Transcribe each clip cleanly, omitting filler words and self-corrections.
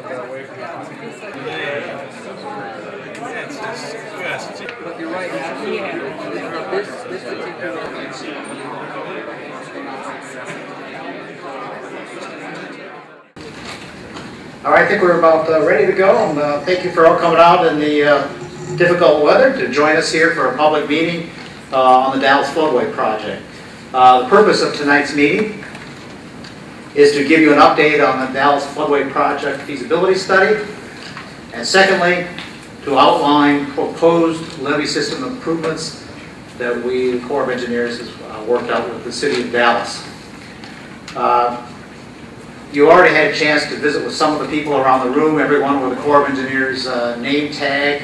But you're right, this particular... All right, I think we're about ready to go. And, thank you for all coming out in the difficult weather to join us here for a public meeting on the Dallas Floodway Project. The purpose of tonight's meeting is to give you an update on the Dallas Floodway Project feasibility study, and secondly, to outline proposed levee system improvements that we, the Corps of Engineers, has worked out with the City of Dallas. You already had a chance to visit with some of the people around the room, everyone with the Corps of Engineers name tag.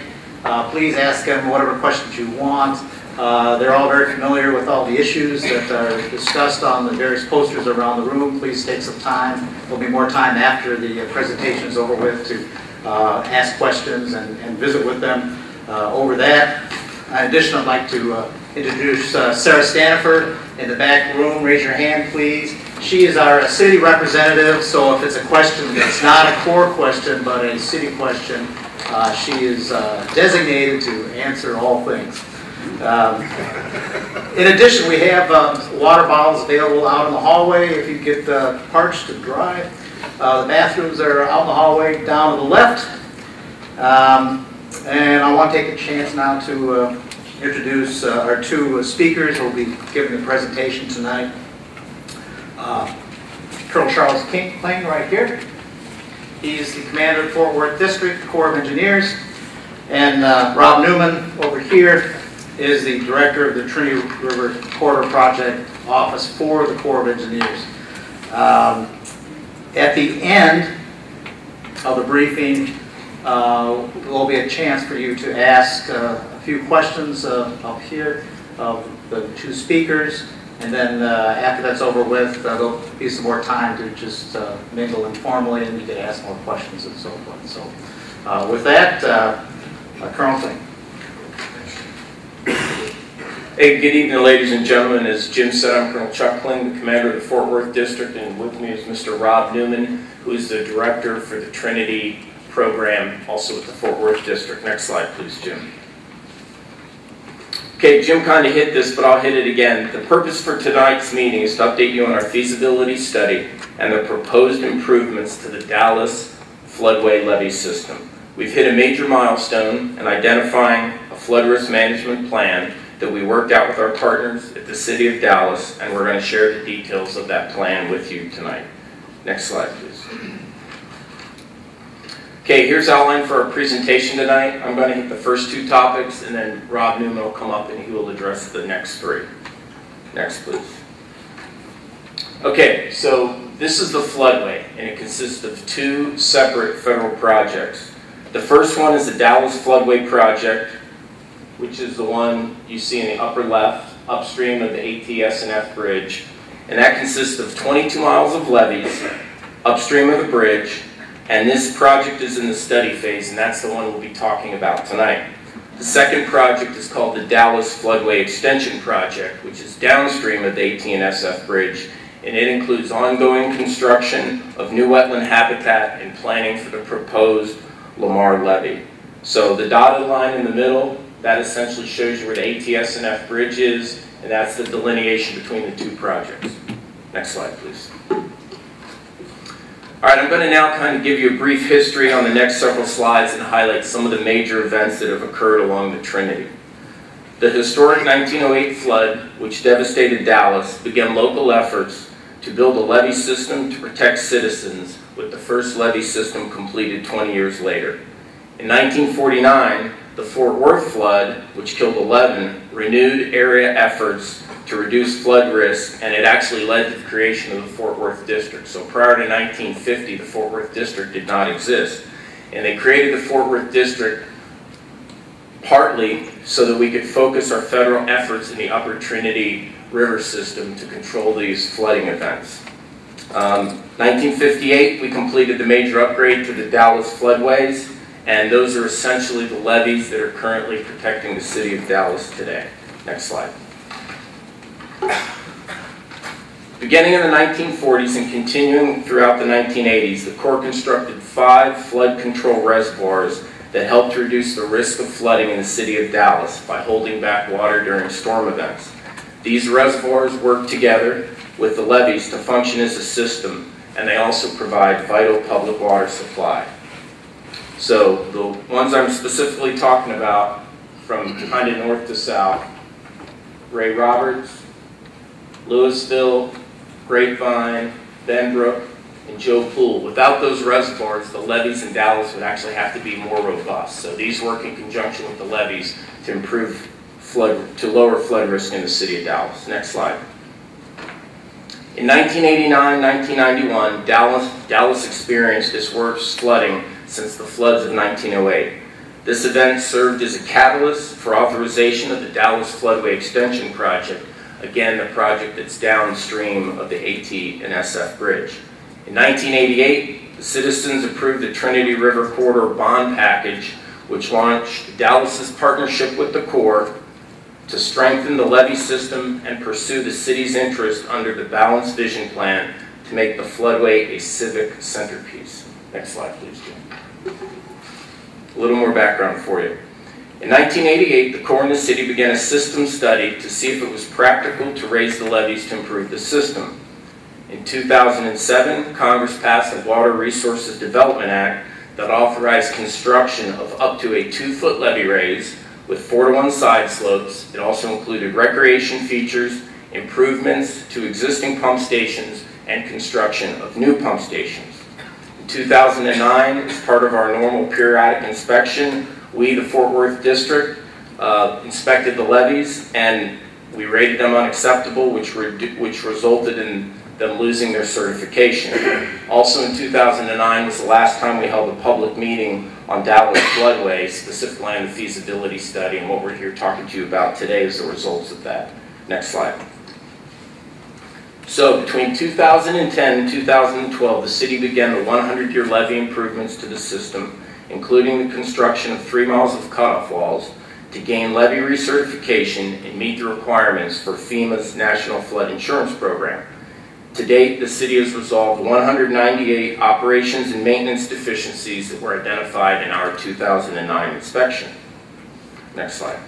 Please ask them whatever questions you want. They're all very familiar with all the issues that are discussed on the various posters around the room. Please take some time. There'll be more time after the presentation is over with to ask questions and visit with them over that. In addition, I'd like to introduce Sarah Staniford in the back room. Raise your hand, please. She is our city representative, so if it's a question that's not a Corps question but a city question, she is designated to answer all things. In addition, we have water bottles available out in the hallway if you get parched and dry. The bathrooms are out in the hallway down to the left. And I want to take a chance now to introduce our two speakers who will be giving the presentation tonight. Colonel Charles Kling right here. He's the commander of Fort Worth District, Corps of Engineers. And Rob Newman over here is the director of the Trinity River Corridor Project Office for the Corps of Engineers. At the end of the briefing, there will be a chance for you to ask a few questions up here of the two speakers, and then after that's over with, there'll be some more time to just mingle informally, and you can ask more questions and so forth. So with that, Colonel Kling. Hey, good evening, ladies and gentlemen. As Jim said, I'm Colonel Chuck Kling, the commander of the Fort Worth District, and with me is Mr. Rob Newman, who is the director for the Trinity program, also with the Fort Worth District. Next slide, please, Jim. Okay, Jim kind of hit this, but I'll hit it again. The purpose for tonight's meeting is to update you on our feasibility study and the proposed improvements to the Dallas Floodway levee system. We've hit a major milestone in identifying a flood risk management plan that we worked out with our partners at the City of Dallas, and we're going to share the details of that plan with you tonight. Next slide, please. Okay, here's outline for our presentation tonight. I'm going to hit the first two topics, and then Rob Newman will come up and he will address the next three. Next, please. Okay, so this is the floodway, and it consists of two separate federal projects. The first one is the Dallas Floodway Project, which is the one you see in the upper left, upstream of the AT&S Bridge. And that consists of 22 miles of levees upstream of the bridge. And this project is in the study phase, and that's the one we'll be talking about tonight. The second project is called the Dallas Floodway Extension Project, which is downstream of the AT&S Bridge. And it includes ongoing construction of new wetland habitat and planning for the proposed Lamar levee. So the dotted line in the middle, that essentially shows you where the AT&S Bridge is, and that's the delineation between the two projects. Next slide, please. All right, I'm going to now kind of give you a brief history on the next several slides and highlight some of the major events that have occurred along the Trinity. The historic 1908 flood, which devastated Dallas, began local efforts to build a levee system to protect citizens, with the first levee system completed 20 years later. In 1949, the Fort Worth flood, which killed 11, renewed area efforts to reduce flood risk, and it actually led to the creation of the Fort Worth District. So prior to 1950, the Fort Worth District did not exist. And they created the Fort Worth District partly so that we could focus our federal efforts in the upper Trinity River system to control these flooding events. 1958, we completed the major upgrade to the Dallas floodways, and those are essentially the levees that are currently protecting the city of Dallas today. Next slide. Beginning in the 1940s and continuing throughout the 1980s, the Corps constructed 5 flood control reservoirs that helped reduce the risk of flooding in the city of Dallas by holding back water during storm events. These reservoirs work together with the levees to function as a system, and they also provide vital public water supply. So the ones I'm specifically talking about from kind of north to south: Ray Roberts, Louisville, Grapevine, Benbrook, and Joe Pool. Without those reservoirs, the levees in Dallas would actually have to be more robust. So these work in conjunction with the levees to improve to lower flood risk in the city of Dallas. Next slide. In 1989-1991, Dallas experienced its worst flooding since the floods of 1908. This event served as a catalyst for authorization of the Dallas Floodway Extension Project, again the project that's downstream of the AT and SF Bridge. In 1988, the citizens approved the Trinity River Corridor Bond Package, which launched Dallas's partnership with the Corps to strengthen the levee system and pursue the city's interest under the Balanced Vision Plan to make the floodway a civic centerpiece. Next slide, please, Jim. A little more background for you. In 1988, the Corps and the city began a system study to see if it was practical to raise the levees to improve the system. In 2007, Congress passed the Water Resources Development Act that authorized construction of up to a 2-foot levee raise with 4-to-1 side slopes. It also included recreation features, improvements to existing pump stations, and construction of new pump stations. In 2009, as part of our normal periodic inspection, we, the Fort Worth District, inspected the levees, and we rated them unacceptable, which resulted in them losing their certification. Also in 2009 was the last time we held a public meeting on Dallas Floodway, specifically on the feasibility study, and what we're here talking to you about today is the results of that. Next slide. So between 2010 and 2012, the city began the 100-year levee improvements to the system, including the construction of 3 miles of cutoff walls to gain levee recertification and meet the requirements for FEMA's National Flood Insurance Program. To date, the city has resolved 198 operations and maintenance deficiencies that were identified in our 2009 inspection. Next slide.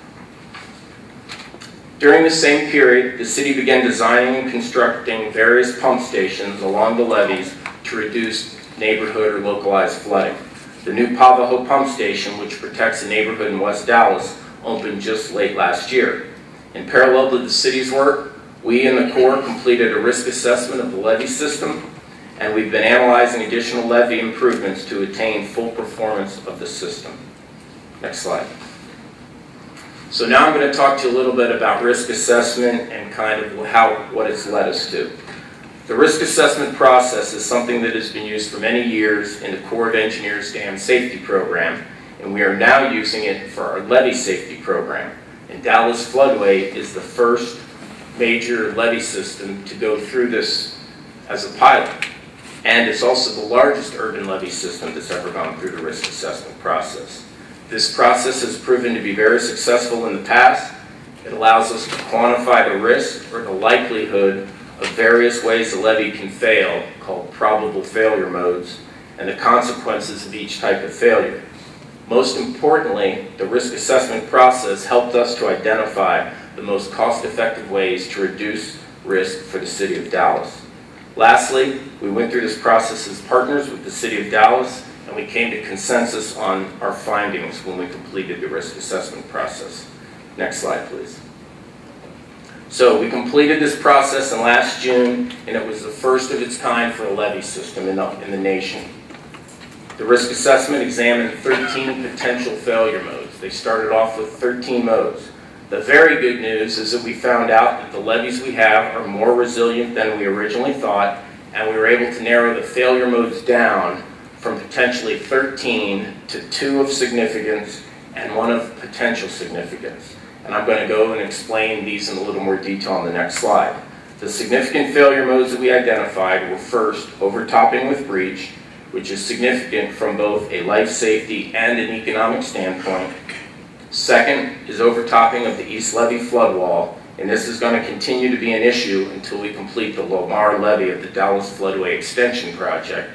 During the same period, the city began designing and constructing various pump stations along the levees to reduce neighborhood or localized flooding. The new Pavaho pump station, which protects a neighborhood in West Dallas, opened just late last year. In parallel to the city's work, we in the Corps completed a risk assessment of the levee system, and we've been analyzing additional levee improvements to attain full performance of the system. Next slide. So now I'm going to talk to you a little bit about risk assessment and kind of what it's led us to. The risk assessment process is something that has been used for many years in the Corps of Engineers Dam Safety Program, and we are now using it for our levee safety program. And Dallas Floodway is the first major levee system to go through this as a pilot. And it's also the largest urban levee system that's ever gone through the risk assessment process. This process has proven to be very successful in the past. It allows us to quantify the risk or the likelihood of various ways the levee can fail, called probable failure modes, and the consequences of each type of failure. Most importantly, the risk assessment process helped us to identify the most cost-effective ways to reduce risk for the city of Dallas. Lastly, we went through this process as partners with the city of Dallas, and we came to consensus on our findings when we completed the risk assessment process. Next slide, please. So we completed this process in last June, and it was the first of its kind for a levee system in the nation. The risk assessment examined 13 potential failure modes. They started off with 13 modes. The very good news is that we found out that the levees we have are more resilient than we originally thought, and we were able to narrow the failure modes down from potentially 13 to 2 of significance and 1 of potential significance. And I'm going to go and explain these in a little more detail on the next slide. The significant failure modes that we identified were first, overtopping with breach, which is significant from both a life safety and an economic standpoint. Second is overtopping of the East Levee flood wall, And this is going to continue to be an issue until we complete the Lamar levee of the Dallas Floodway Extension Project.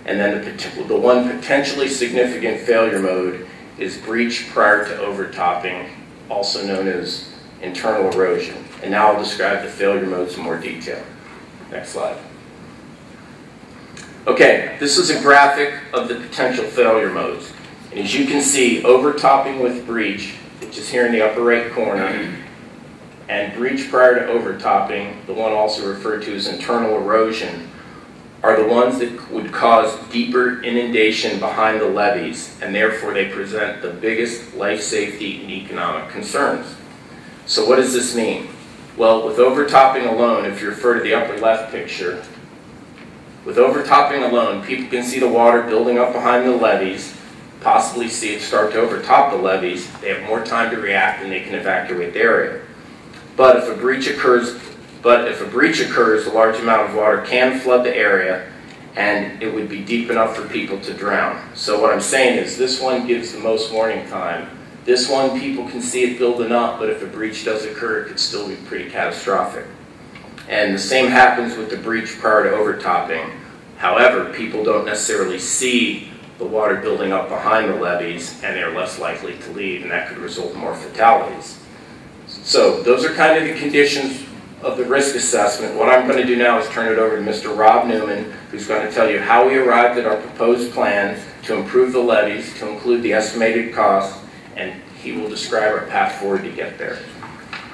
And then the one potentially significant failure mode is breach prior to overtopping, also known as internal erosion. And now I'll describe the failure modes in more detail. Next slide. Okay, this is a graphic of the potential failure modes. And as you can see, overtopping with breach, which is here in the upper right corner, and breach prior to overtopping, the one also referred to as internal erosion, are the ones that would cause deeper inundation behind the levees, and therefore they present the biggest life safety and economic concerns. So what does this mean? Well, with overtopping alone, if you refer to the upper left picture, with overtopping alone, people can see the water building up behind the levees, possibly see it start to overtop the levees. They have more time to react and they can evacuate the area. But if a breach occurs, a large amount of water can flood the area, and it would be deep enough for people to drown. So what I'm saying is this one gives the most warning time. This one, people can see it building up, but if a breach does occur, it could still be pretty catastrophic. And the same happens with the breach prior to overtopping. However, people don't necessarily see the water building up behind the levees, and they're less likely to leave, and that could result in more fatalities. So those are kind of the conditions of the risk assessment. What I'm going to do now is turn it over to Mr. Rob Newman, who's going to tell you how we arrived at our proposed plan to improve the levees, to include the estimated costs, and he will describe our path forward to get there.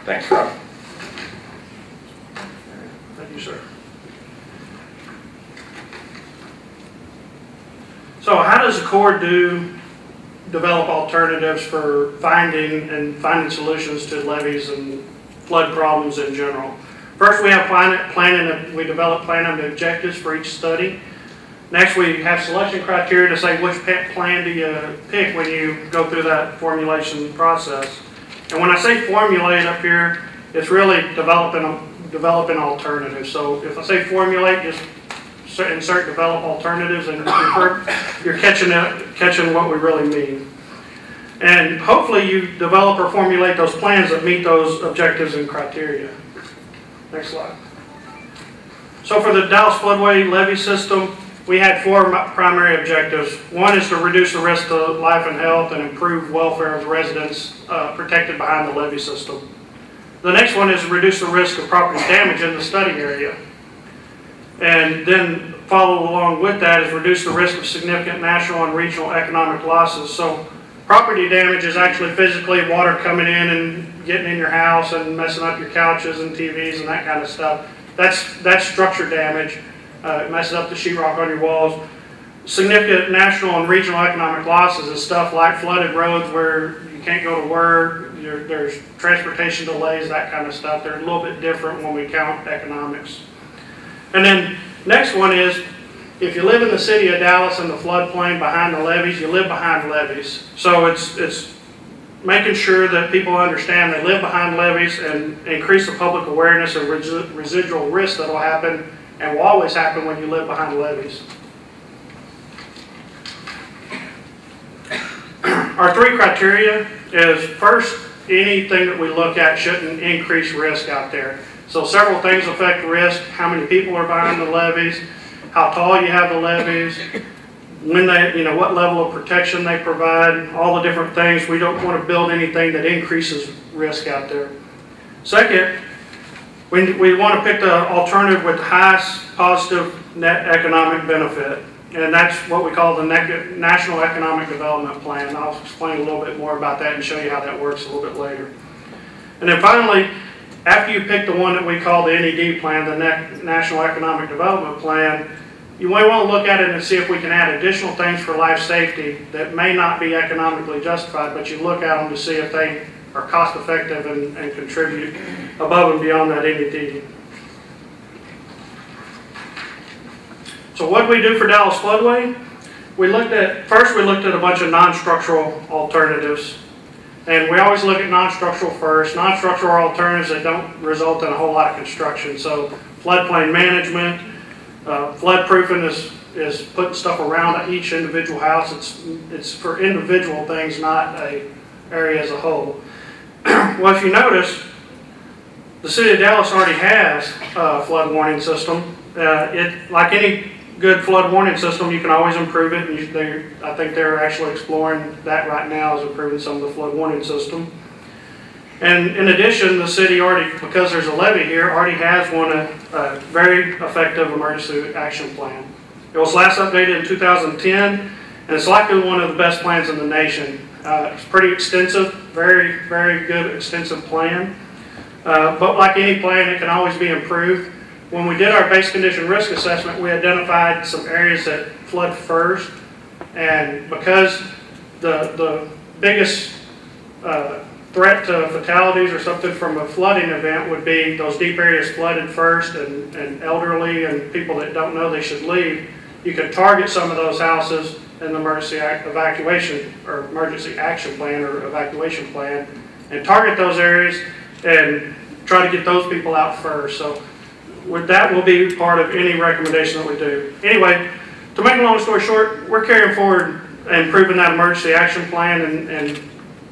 Thanks, Rob. Thank you, sir. So how does the Corps develop alternatives for finding solutions to levees and flood problems in general? First, we have we develop planning objectives for each study. Next, we have selection criteria to say which plan do you pick when you go through that formulation process. And when I say formulate up here, it's really developing alternatives. So if I say formulate, just insert develop alternatives, and you're catching what we really mean. And hopefully you develop or formulate those plans that meet those objectives and criteria. Next slide. So for the Dallas Floodway levee system, we had 4 primary objectives. One is to reduce the risk to life and health and improve welfare of the residents protected behind the levee system. The next one is to reduce the risk of property damage in the study area. And then follow along with that is reduce the risk of significant national and regional economic losses. So property damage is actually physically water coming in and getting in your house and messing up your couches and TVs and that kind of stuff. That's structure damage. It messes up the sheetrock on your walls. Significant national and regional economic losses is stuff like flooded roads where you can't go to work, there's transportation delays, that kind of stuff. They're a little bit different when we count economics. And then next one is, if you live in the city of Dallas in the floodplain behind the levees, you live behind levees. So it's making sure that people understand they live behind levees and increase the public awareness of residual risk that will happen and will always happen when you live behind levees. Our 3 criteria is, first, anything that we look at shouldn't increase risk out there. So several things affect risk: how many people are behind the levees, how tall you have the levees, when what level of protection they provide, all the different things. We don't want to build anything that increases risk out there. Second, we want to pick the alternative with the highest positive net economic benefit. And that's what we call the National Economic Development Plan. I'll explain a little bit more about that and show you how that works a little bit later. And then finally, after you pick the one that we call the NED plan, the National Economic Development Plan, you may want to look at it and see if we can add additional things for life safety that may not be economically justified, but you look at them to see if they are cost effective and contribute above and beyond that NED. So what did we do for Dallas Floodway? First we looked at a bunch of non-structural alternatives. And we always look at non-structural first. Non-structural alternatives that don't result in a whole lot of construction. So floodplain management, flood-proofing is putting stuff around each individual house. It's for individual things, not an area as a whole. Well, if you notice, The city of Dallas already has a flood warning system. Like any good flood warning system, you can always improve it. And I think they're actually exploring that right now, is improving some of the flood warning system. And in addition, the city already, because there's a levee here, already has a very effective emergency action plan. It was last updated in 2010, and it's likely one of the best plans in the nation. It's pretty extensive, very, very good extensive plan. But like any plan, it can always be improved. When we did our base condition risk assessment, we identified some areas that flood first, and because the biggest threat to fatalities or something from a flooding event would be those deep areas flooded first, and elderly and people that don't know they should leave, you could target some of those houses in the emergency evacuation or emergency action plan or evacuation plan, and target those areas and try to get those people out first. So that will be part of any recommendation that we do. Anyway, to make a long story short, we're carrying forward and improving that emergency action plan and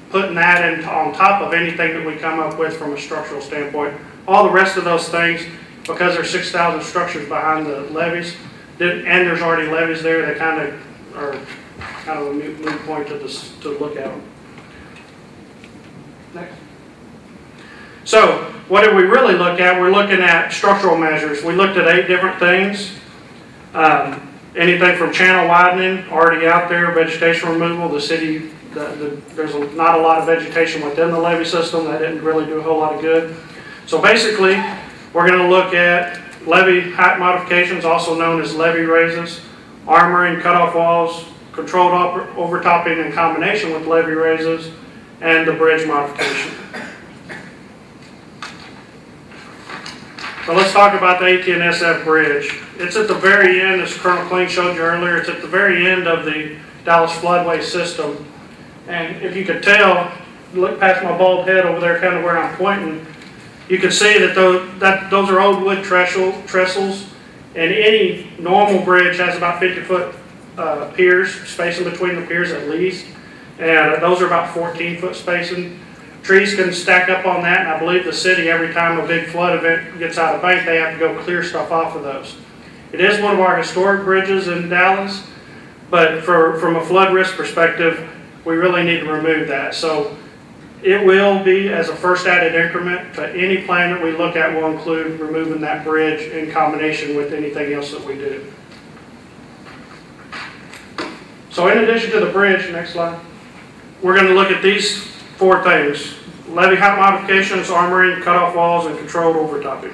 putting that on top of anything that we come up with from a structural standpoint. All the rest of those things, because there's 6,000 structures behind the levees, and there's already levees there, they kind of are kind of a moot point to look at them. Next. So, what did we really look at? We're looking at structural measures. We looked at 8 different things. Anything from channel widening, already out there, vegetation removal. The city, there's not a lot of vegetation within the levee system. That didn't really do a whole lot of good. So basically, we're going to look at levee height modifications, also known as levee raises, armoring, cutoff walls, controlled overtopping in combination with levee raises, and the bridge modification. So let's talk about the AT&SF bridge. It's at the very end, as Colonel Kling showed you earlier, it's at the very end of the Dallas Floodway system. And if you could tell, look past my bald head over there, kind of where I'm pointing, you can see that those are old wood trestles, and any normal bridge has about 50-foot piers, spacing between the piers at least, and those are about 14-foot spacing. Trees can stack up on that, and I believe the city, every time a big flood event gets out of bank, they have to go clear stuff off of those. It is one of our historic bridges in Dallas, but from a flood risk perspective, we really need to remove that. So it will be, as a first added increment to any plan that we look at, will include removing that bridge in combination with anything else that we do. So in addition to the bridge, next slide, we're going to look at these 4 things: levee height modifications, armoring, cutoff walls, and controlled overtopping.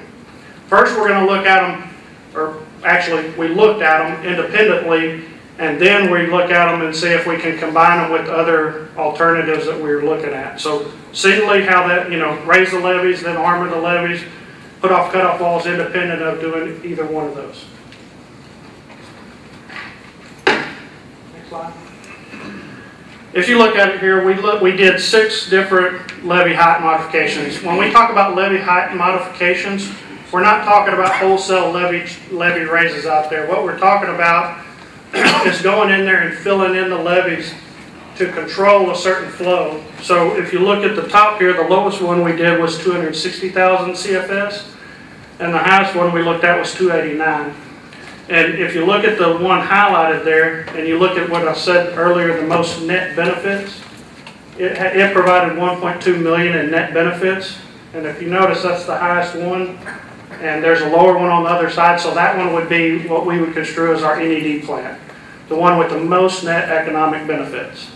First, we're going to look at them, or actually, we looked at them independently, and then we look at them and see if we can combine them with other alternatives that we're looking at. So, singly, how that, raise the levees, then armor the levees, put off cutoff walls independent of doing either one of those. Next slide. If you look at it here, we did 6 different levee height modifications. When we talk about levee height modifications, we're not talking about wholesale levee raises out there. What we're talking about is going in there and filling in the levees to control a certain flow. So if you look at the top here, the lowest one we did was 260,000 CFS, and the highest one we looked at was 289. And if you look at the one highlighted there, and you look at what I said earlier, the most net benefits, it provided 1.2 million in net benefits. And if you notice, that's the highest one, and there's a lower one on the other side. So that one would be what we would construe as our NED plant, the one with the most net economic benefits.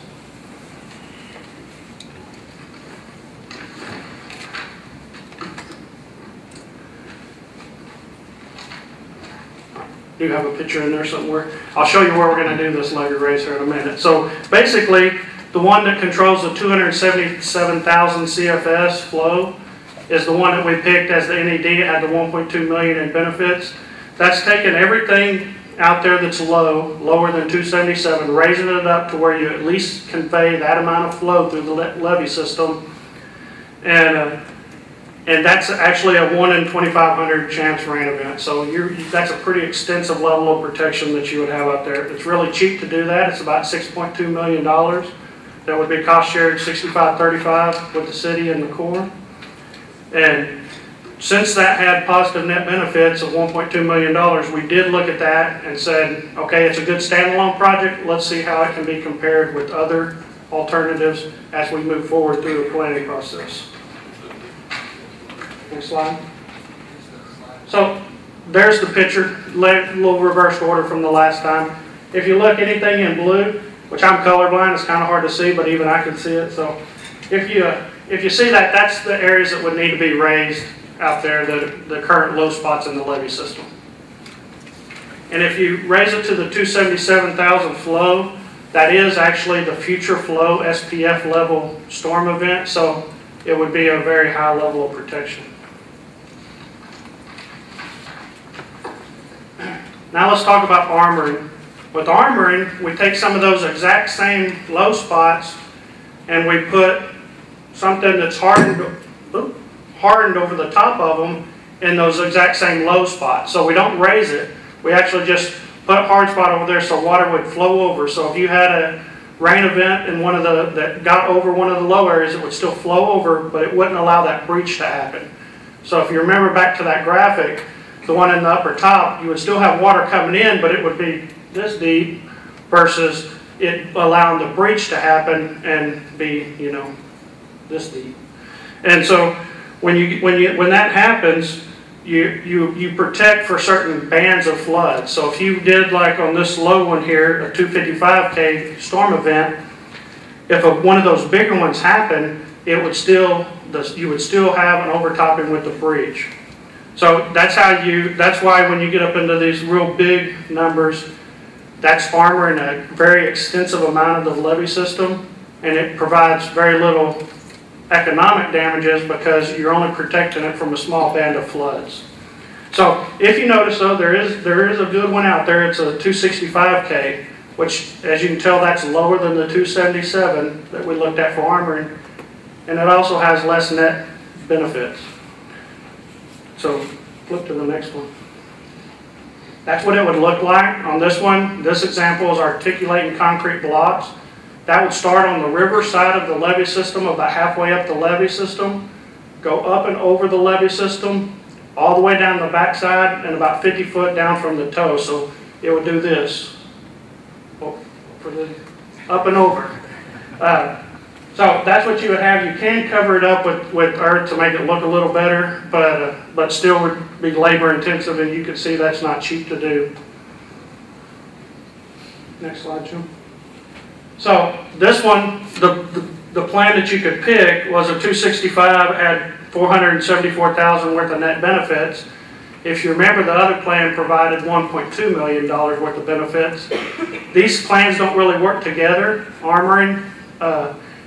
Do have a picture in there somewhere. I'll show you where we're going to do this levee raise here in a minute. So basically, the one that controls the 277,000 CFS flow is the one that we picked as the NED. It had the 1.2 million in benefits. That's taking everything out there that's lower than 277, raising it up to where you at least convey that amount of flow through the levee system. And that's actually a 1 in 2,500 chance rain event. So that's a pretty extensive level of protection that you would have out there. It's really cheap to do that. It's about $6.2 million. That would be cost shared 65-35 with the city and the Corps. And since that had positive net benefits of $1.2 million, we did look at that and said, okay, it's a good standalone project. Let's see how it can be compared with other alternatives as we move forward through the planning process. Next slide. So there's the picture, a little reversed order from the last time. If you look anything in blue, which I'm colorblind, it's kind of hard to see, but even I can see it. So if you see that, that's the areas that would need to be raised out there, the current low spots in the levee system. And if you raise it to the 277,000 flow, that is actually the future flow SPF level storm event, so it would be a very high level of protection. Now let's talk about armoring. With armoring, we take some of those exact same low spots and we put something that's hardened over the top of them in those exact same low spots. So we don't raise it. We actually just put a hard spot over there so water would flow over. So if you had a rain event in one of that got over one of the low areas, it would still flow over, but it wouldn't allow that breach to happen. So if you remember back to that graphic, the one in the upper top, you would still have water coming in, but it would be this deep versus it allowing the breach to happen and be, you know, this deep. And so when that happens, you protect for certain bands of flood. So if you did like on this low one here, a 255K storm event, if one of those bigger ones happened, it would still you would still have an overtopping with the breach. So that's why when you get up into these real big numbers, that's armoring a very extensive amount of the levee system, and it provides very little economic damages because you're only protecting it from a small band of floods. So if you notice though, there is a good one out there. It's a 265K, which as you can tell, that's lower than the 277 that we looked at for armoring, and it also has less net benefits. So flip to the next one. That's what it would look like on this one. This example is articulating concrete blocks. That would start on the river side of the levee system, about halfway up the levee system, go up and over the levee system, all the way down the backside, and about 50 foot down from the toe. So it would do this, up and over. So that's what you would have. You can cover it up with earth to make it look a little better, but still would be labor intensive, and you can see that's not cheap to do. Next slide, Jim. So this one, the plan that you could pick was a 265, had 474,000 worth of net benefits. If you remember, the other plan provided $1.2 million worth of benefits. These plans don't really work together, armoring,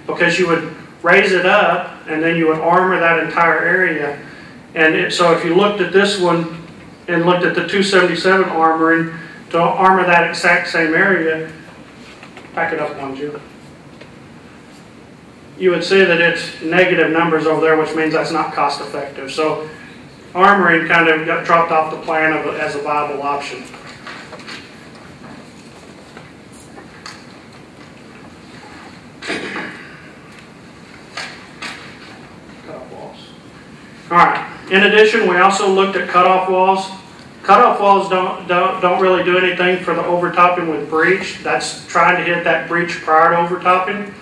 because you would raise it up and then you would armor that entire area. And so if you looked at this one and looked at the 277 armoring to armor that exact same area, back it up one, Jim. You would see that it's negative numbers over there, which means that's not cost effective. So armoring kind of got dropped off the plan as a viable option. All right. In addition, we also looked at cutoff walls. Cutoff walls don't really do anything for the overtopping with breach. That's trying to hit that breach prior to overtopping.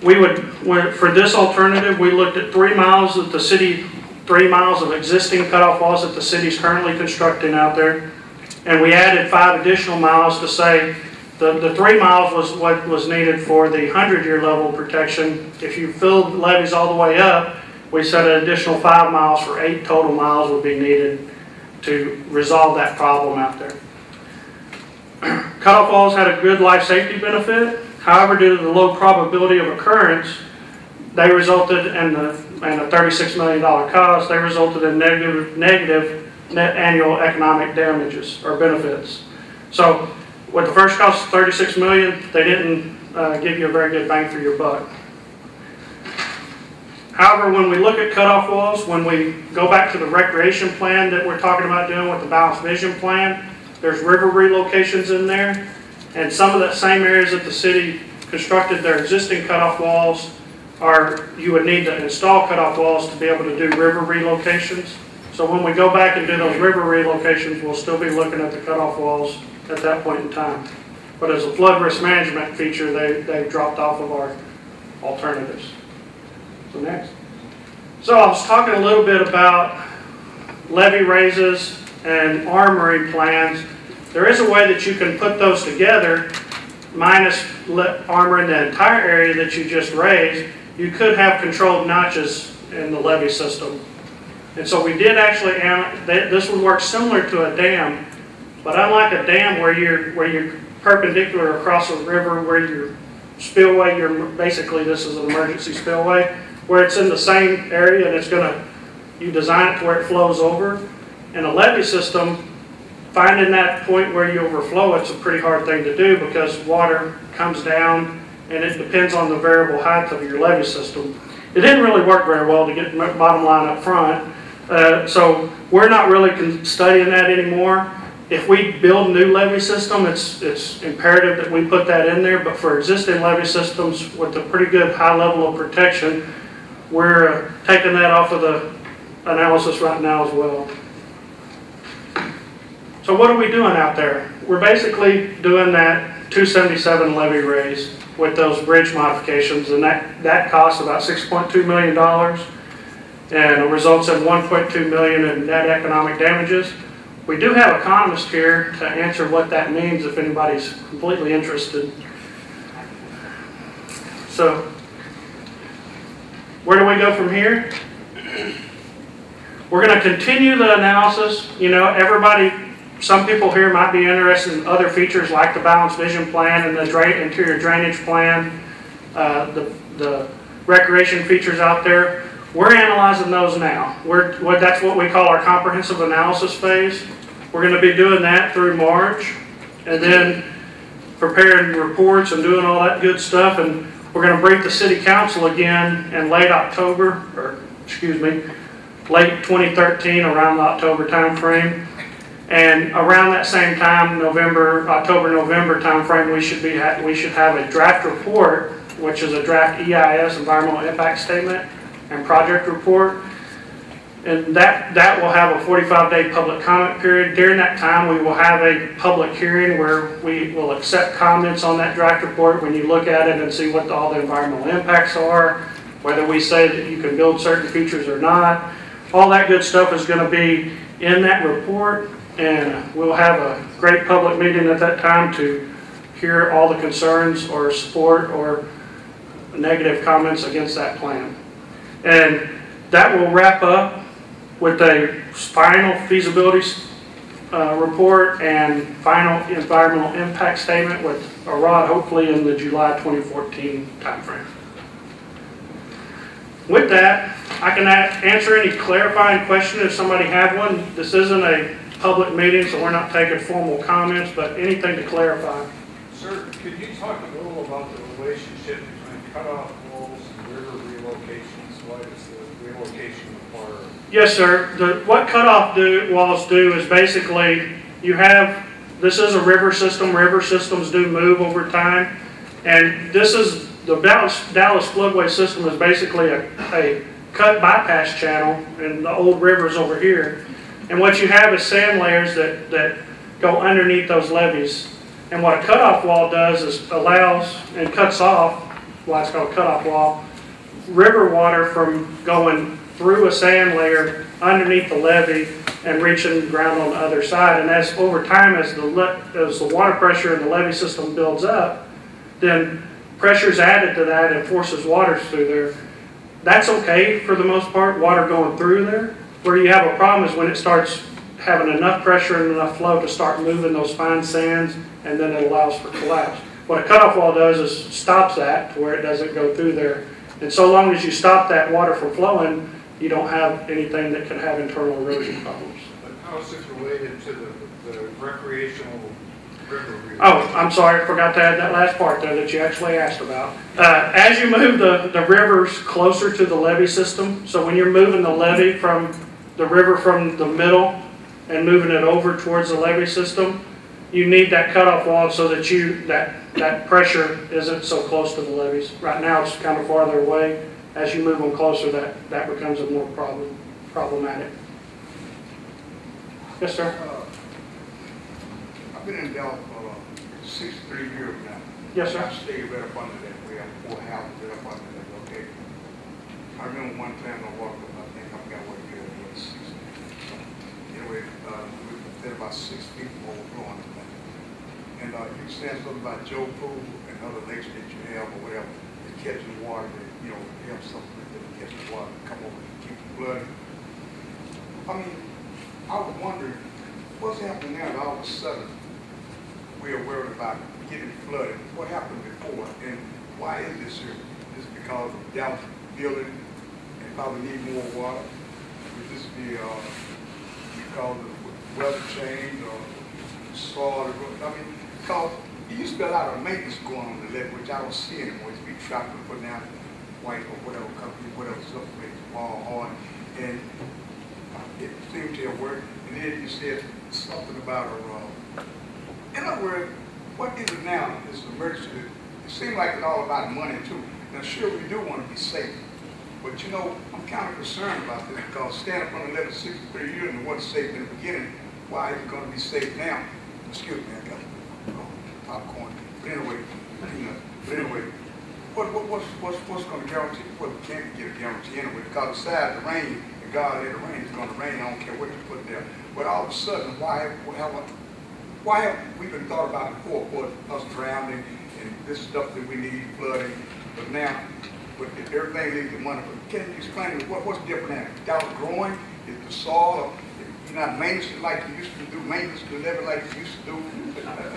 For this alternative, we looked at 3 miles of the city, 3 miles of existing cutoff walls that the city's currently constructing out there, and we added 5 additional miles to say the 3 miles was what was needed for the 100-year level protection. If you filled levees all the way up, we said an additional 5 miles for 8 total miles would be needed to resolve that problem out there. Cutoff walls had a good life safety benefit. However, due to the low probability of occurrence, they resulted in a $36 million cost. They resulted in negative net annual economic damages or benefits. So with the first cost of $36 million, they didn't give you a very good bang for your buck. However, when we look at cutoff walls, when we go back to the recreation plan that we're talking about doing with the balanced vision plan, there's river relocations in there, and some of the same areas that the city constructed their existing cutoff walls you would need to install cutoff walls to be able to do river relocations. So when we go back and do those river relocations, we'll still be looking at the cutoff walls at that point in time. But as a flood risk management feature, they've dropped off of our alternatives. So next. So I was talking a little bit about levee raises and armory plans. There is a way that you can put those together, minus armoring the entire area that you just raised. You could have controlled notches in the levee system. And so we did actually, this would work similar to a dam, but unlike a dam where you're perpendicular across a river, where your spillway, basically this is an emergency spillway, where it's in the same area and you design it to where it flows over. In a levee system, finding that point where you overflow, it's a pretty hard thing to do because water comes down and it depends on the variable height of your levee system. It didn't really work very well to get the bottom line up front, so we're not really studying that anymore. If we build a new levee system, it's imperative that we put that in there, but for existing levee systems with a pretty good high level of protection, we're taking that off of the analysis right now as well. So what are we doing out there? We're basically doing that 277 levee raise with those bridge modifications, and that costs about $6.2 million and it results in $1.2 million in net economic damages. We do have economists here to answer what that means if anybody's completely interested. So, where do we go from here? We're going to continue the analysis. You know, some people here might be interested in other features like the balanced vision plan and the interior drainage plan, the recreation features out there. We're analyzing those now. That's what we call our comprehensive analysis phase. We're going to be doing that through March, and then preparing reports and doing all that good stuff. And we're going to brief the City Council again in late 2013, around the October time frame. And around that same time, October-November time frame, we should have a draft report, which is a draft EIS, environmental impact statement, and project report. And that will have a 45-day public comment period. During that time, we will have a public hearing where we will accept comments on that draft report when you look at it and see what all the environmental impacts are, whether we say that you can build certain features or not. All that good stuff is going to be in that report, and we'll have a great public meeting at that time to hear all the concerns or support or negative comments against that plan. And that will wrap up with a final feasibility report and final environmental impact statement with a ROD hopefully in the July 2014 timeframe. With that, I can answer any clarifying question if somebody had one. This isn't a public meeting, so we're not taking formal comments, but anything to clarify. Sir, could you talk a little about the relationship between cutoff walls and river relocations? Why does the relocation require? Yes, sir. What cutoff walls do is basically this is a river system. River systems do move over time, and this is the Dallas Floodway system is basically a cut bypass channel in the old rivers over here. And what you have is sand layers that go underneath those levees. And what a cutoff wall does is allows and cuts off, why it's called a cutoff wall, river water from going through a sand layer underneath the levee and reaching the ground on the other side. And as over time, as the water pressure in the levee system builds up, then pressure is added to that and forces water through there. That's okay for the most part, water going through there. Where you have a problem is when it starts having enough pressure and enough flow to start moving those fine sands, and then it allows for collapse. What a cutoff wall does is stops that to where it doesn't go through there. And so long as you stop that water from flowing, you don't have anything that can have internal erosion problems. But how is it related to the recreational river relocation? Oh, I'm sorry, I forgot to add that last part there that you actually asked about. As you move the rivers closer to the levee system, so when you're moving the levee from the river from the middle and moving it over towards the levee system, you need that cutoff wall so that that pressure isn't so close to the levees. Right now it's kind of farther away. As you move them closer, that becomes a more problematic. Yes, sir. I've been in Dallas for 63 years now. Yes, sir. I stayed right up under that. We have 4 houses right up under that location. I remember one time I walked up, I think I forgot what year it was, 60. Anyway, we did about 6 feet overflowing the thing. And you said something about Joe Pool and other lakes that you have or whatever, that catching water, that, you know, you have something that catch the water, come over and keep the flooding. I mean, I was wondering, what's happening now that all of a sudden we are worried about getting flooded? What happened before, and why is this here? Is it because of Dallas building and probably need more water? Would this be because of weather change or soil? I mean, because it used to be a lot of maintenance going on the lake, which I don't see anymore. It used to be trapped and putting out white or whatever company, whatever stuff makes the wall hard, and it seemed to have worked. And then you said something about in other words, what is it now? This emergency. It seems like it's all about money too. Now, sure, we do want to be safe, but you know, I'm kind of concerned about this because standing up on the level 63 years and it wasn't safe in the beginning. Why is it going to be safe now? Excuse me, I got popcorn. But anyway, what's going to guarantee? Well, we can't get a guarantee anyway because besides the rain, and God let the rain, it's going to rain. I don't care what you put there. But all of a sudden, why have we been thought about before for us drowning and this stuff that we need, flooding, but now, if everything leaves the money. But can you explain to me what's different now? Dallas growing? Is the soil? You're not maintenance like you used to do, maintenance to the level like you used to do.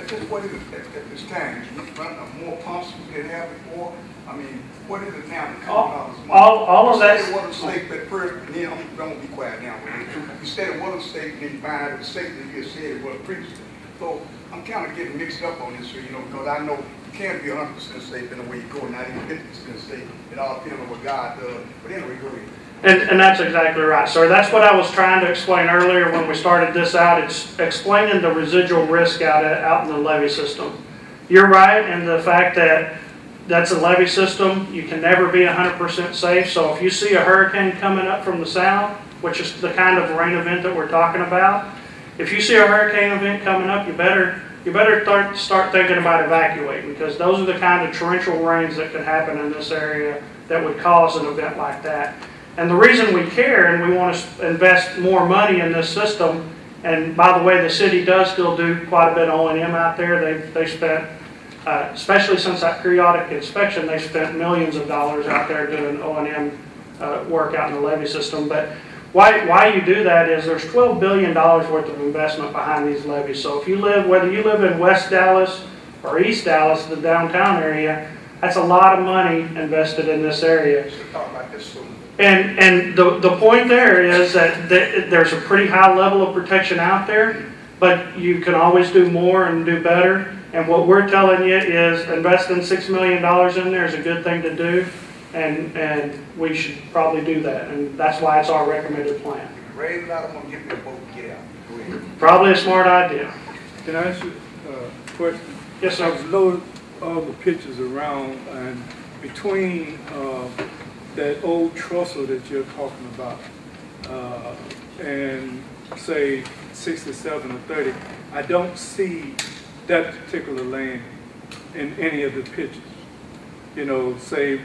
Just what is it at this time? You run more pumps than you had before? I mean, what is it now? All of that. You said it wasn't safe at first, and then I'm going to be quiet now. You said it wasn't safe, and then you find out it was safe, and you said it was previously. So I'm kind of getting mixed up on this here, you know, because I know you can't be 100% safe in the way you go, not even 50% safe. It all depends on what God does. But anyway, go ahead. And that's exactly right, sir. That's what I was trying to explain earlier when we started this out. It's explaining the residual risk out in the levee system. You're right in the fact that that's a levee system. You can never be 100% safe. So if you see a hurricane coming up from the south, which is the kind of rain event that we're talking about, if you see a hurricane event coming up, you better start thinking about evacuating, because those are the kind of torrential rains that can happen in this area that would cause an event like that. And the reason we care and we want to invest more money in this system, and by the way, the city does still do quite a bit of O&M out there. They spent, especially since that periodic inspection, they spent millions of dollars out there doing O&M work out in the levee system. But why you do that is there's $12 billion worth of investment behind these levees. So if you live, whether you live in West Dallas or East Dallas, the downtown area, that's a lot of money invested in this area. And the point there is that there's a pretty high level of protection out there, but you can always do more and do better. And what we're telling you is investing $6 million in there is a good thing to do, and we should probably do that. And that's why it's our recommended plan. Raise it out, I'm going to give you a boat to get out. Go ahead. Probably a smart idea. Can I ask you a question? Yes, sir. I was loading all the pictures around, and between that old trestle that you're talking about, and say 67 or 30, I don't see that particular land in any of the pictures. You know, say,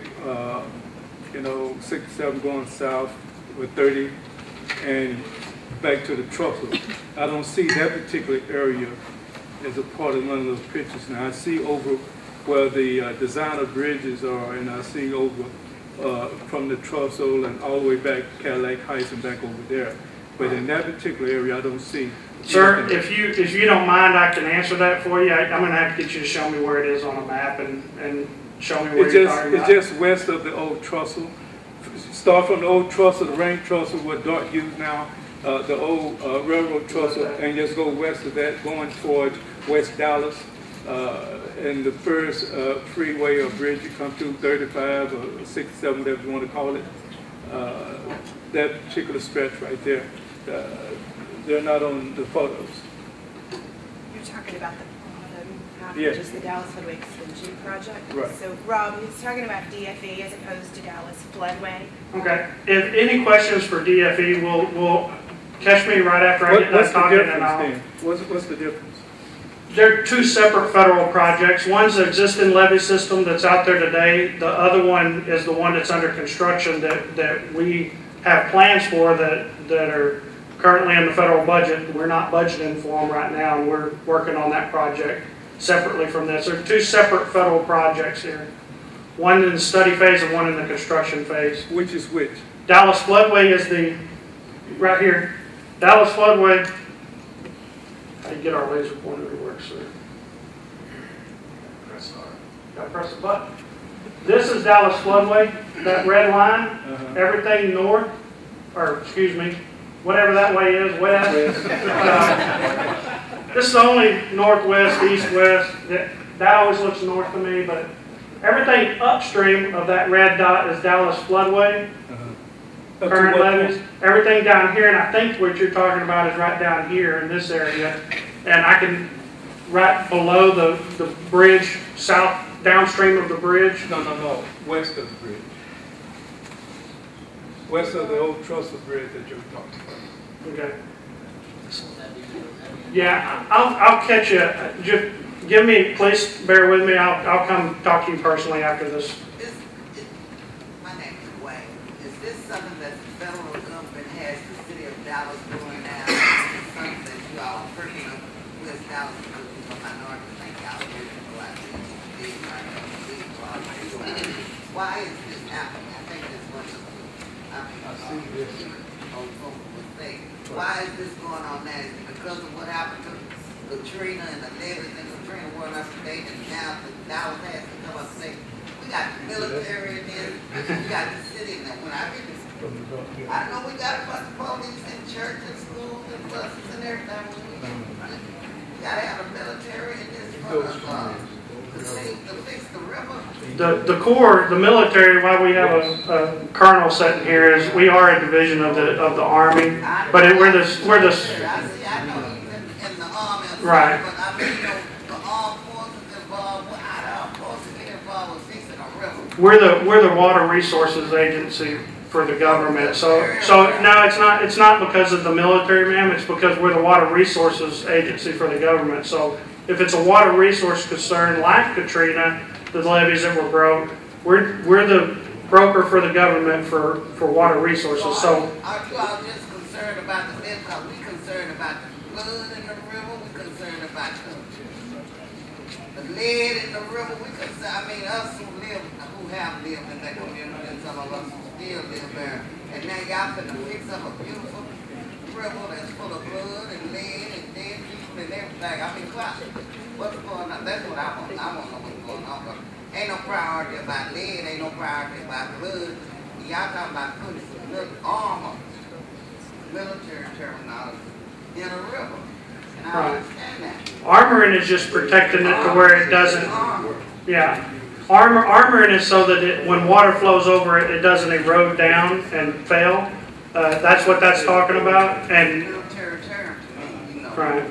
67 going south with 30 and back to the trestle. I don't see that particular area as a part of none of those pictures. Now I see over where the designer bridges are, and I see over from the trestle and all the way back to Cadillac Heights and back over there. But in that particular area, I don't see. Sir, if you don't mind, I can answer that for you. I'm going to have to get you to show me where it is on a map and show me where you're talking about. It's just west of the old trestle. Start from the old trestle, the rain trestle, what Dart used now, the old railroad trestle, and just go west of that, going towards West Dallas. And the first freeway or bridge you come to, 35 or 67, whatever you want to call it, that particular stretch right there, they're not on the photos. talking about the Yes. which is the Dallas Floodway Extension Project. Right. So Rob, he's talking about DFE as opposed to Dallas Floodway. Okay. If any questions for DFE, we'll catch me right after I get done talking. What's the difference? They're two separate federal projects. One's the existing levee system that's out there today. The other one is the one that's under construction that we have plans for that are currently in the federal budget. We're not budgeting for them right now, and we're working on that project separately from this. There are two separate federal projects here. One in the study phase and one in the construction phase. Which is which? Dallas Floodway is right here. Dallas Floodway. How do you get our laser pointer to work, sir? Press R. Gotta press the button. This is Dallas Floodway, that red line. Everything north, or excuse me, whatever that way is, west. This is only northwest, east-west. That always looks north to me, but everything upstream of that red dot is Dallas Floodway. Current levees. Everything down here, and I think what you're talking about is right down here in this area. And I can, right below the bridge, south, downstream of the bridge. No. West of the bridge. West of the old Trussell Bridge that you were talking about. Okay. Yeah, I'll catch you. Just give me, please bear with me. I'll come talk to you personally after this. My name is Wayne. Is this something that the federal government has the city of Dallas doing now? Is this something that you all are working on with Dallas because you're a minority? Thank y'all for why is this happening? I think this was why is this going on now? Is it because of what happened to Katrina and the levees and Katrina weren't up to date, and now Dallas has to come up and say, we got the military in there, we got the city in there. When I read this, I know we got a bunch of police in church and schools and buses and everything. We got to have the military in this to fix the river. The Corps, the military, why we have a colonel sitting here is we are a division of the Army, but we're the I know in the Army, right. But I mean, the armed forces involved. How the armed forces get involved with fixing a river? We're the Water Resources Agency for the government. So no, it's not because of the military, ma'am. It's because we're the Water Resources Agency for the government. So if it's a water resource concern like Katrina, the levees that were broke, we're the broker for the government for water resources. So are you all just concerned about the lead? Because we concerned about the flood in the river. We concerned about the lead in the river. We concerned. I mean, us who have lived in that community, and some of us who still live there. And now y'all finna fix up a beautiful river that's full of blood and lead and dead people and everything. I mean, what's going on? That's what I want. I want to know what's going on. But ain't no priority about lead. Ain't no priority about blood. Y'all talking about putting some little armor, military terminology, in a river. And I understand that. Armoring is just protecting it to where it doesn't. Yeah. Armoring is so that when water flows over it, it doesn't erode down and fail. That's what that's talking about. And right,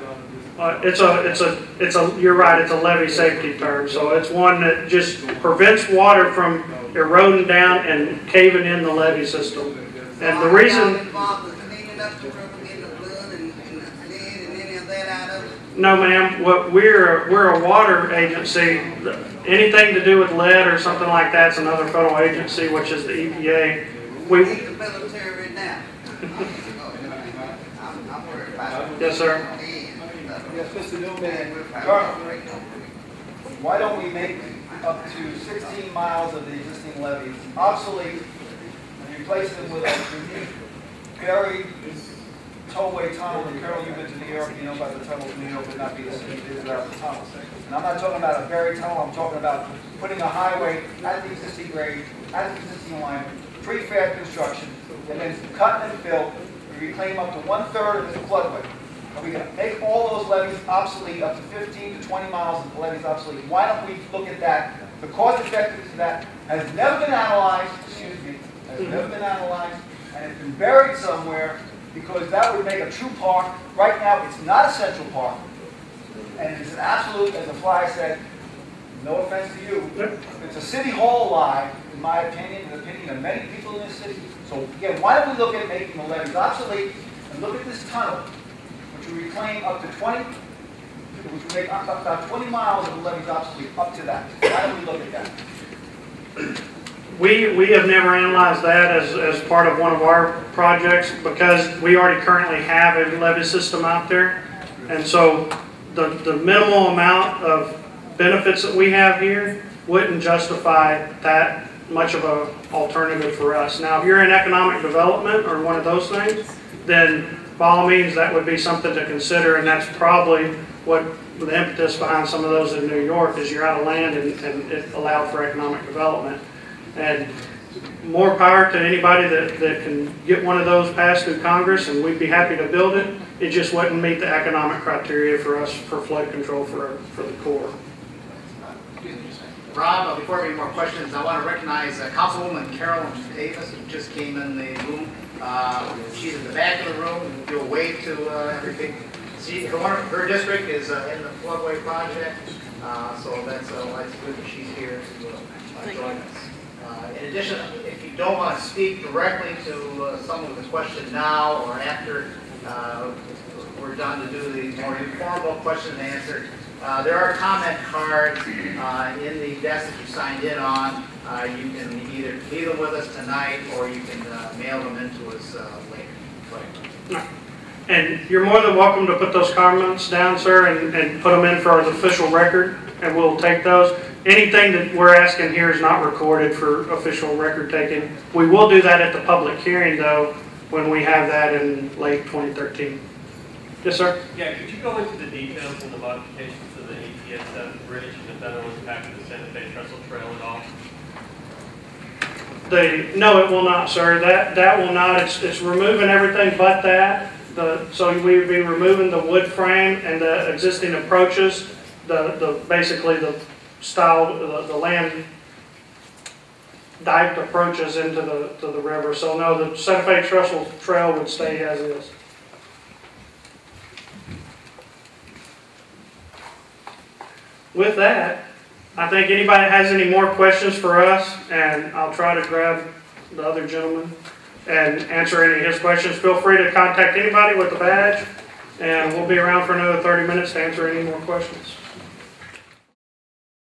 you're right. It's a levee safety term. So it's one that just prevents water from eroding down and caving in the levee system. And the reason. No, ma'am. We're a water agency. Anything to do with lead or something like that's another federal agency, which is the EPA. We. The military now. I'm worried about it. Yes, sir. Yes, Mr. Newman. Colonel, why don't we make up to 16 miles of the existing levees obsolete and replace them with a unique, buried tollway tunnel? And Colonel, you've been to New York, you know about the tunnels in New York would not be the same as without the tunnels. And I'm not talking about a buried tunnel, I'm talking about putting a highway at the existing grade, at the existing alignment, prefab construction, and then cut and fill, and reclaim up to 1/3 of the floodway. And we're going to make all those levees obsolete, up to 15 to 20 miles of the levees obsolete. Why don't we look at that? The cost effectiveness of that has never been analyzed, and it's been buried somewhere, because that would make a true park. Right now, it's not a central park. and it's an absolute, as the fly said, no offense to you, it's a city hall lie, in my opinion, and the opinion of many people in this city. So again, why don't we look at making the levees obsolete and look at this tunnel, which we reclaim up to 20, which would make about 20 miles of the levees obsolete, up to that. Why don't we look at that? We have never analyzed that as part of one of our projects because we already currently have a levee system out there. And so the minimal amount of benefits that we have here wouldn't justify that much of an alternative for us. Now, if you're in economic development or one of those things, then by all means that would be something to consider, and that's probably what the impetus behind some of those in New York is. You're out of land and it allowed for economic development. And more power to anybody that can get one of those passed through Congress, and we'd be happy to build it. It just wouldn't meet the economic criteria for us for flood control for the Corps. Rob, before we have any more questions, I want to recognize Councilwoman Carolyn Davis, who just came in the room. She's in the back of the room. Do a wave to everything. Her district is in the Floodway Project, so that's good that she's here to join us. In addition, if you don't want to speak directly to someone with a question now or after we're done to do the more informal question and answer, there are comment cards in the desk that you signed in on. You can either leave them with us tonight or you can mail them into us later. And you're more than welcome to put those comments down, sir, and put them in for the official record, and we'll take those. Anything that we're asking here is not recorded for official record taking. We will do that at the public hearing, though, when we have that in late 2013. Yes, sir? Yeah, could you go into the details of the modifications to the ATS bridge and if that will impact the Santa Fe Trestle Trail at all? No, it will not, sir. That will not. It's removing everything but that. So we would be removing the wood frame and the existing approaches, basically the style, the land diked approaches into the river. So no, the Santa Fe Trestle Trail would stay as is. With that, I think anybody has any more questions for us, and I'll try to grab the other gentleman and answer any of his questions. Feel free to contact anybody with a badge, and we'll be around for another 30 minutes to answer any more questions.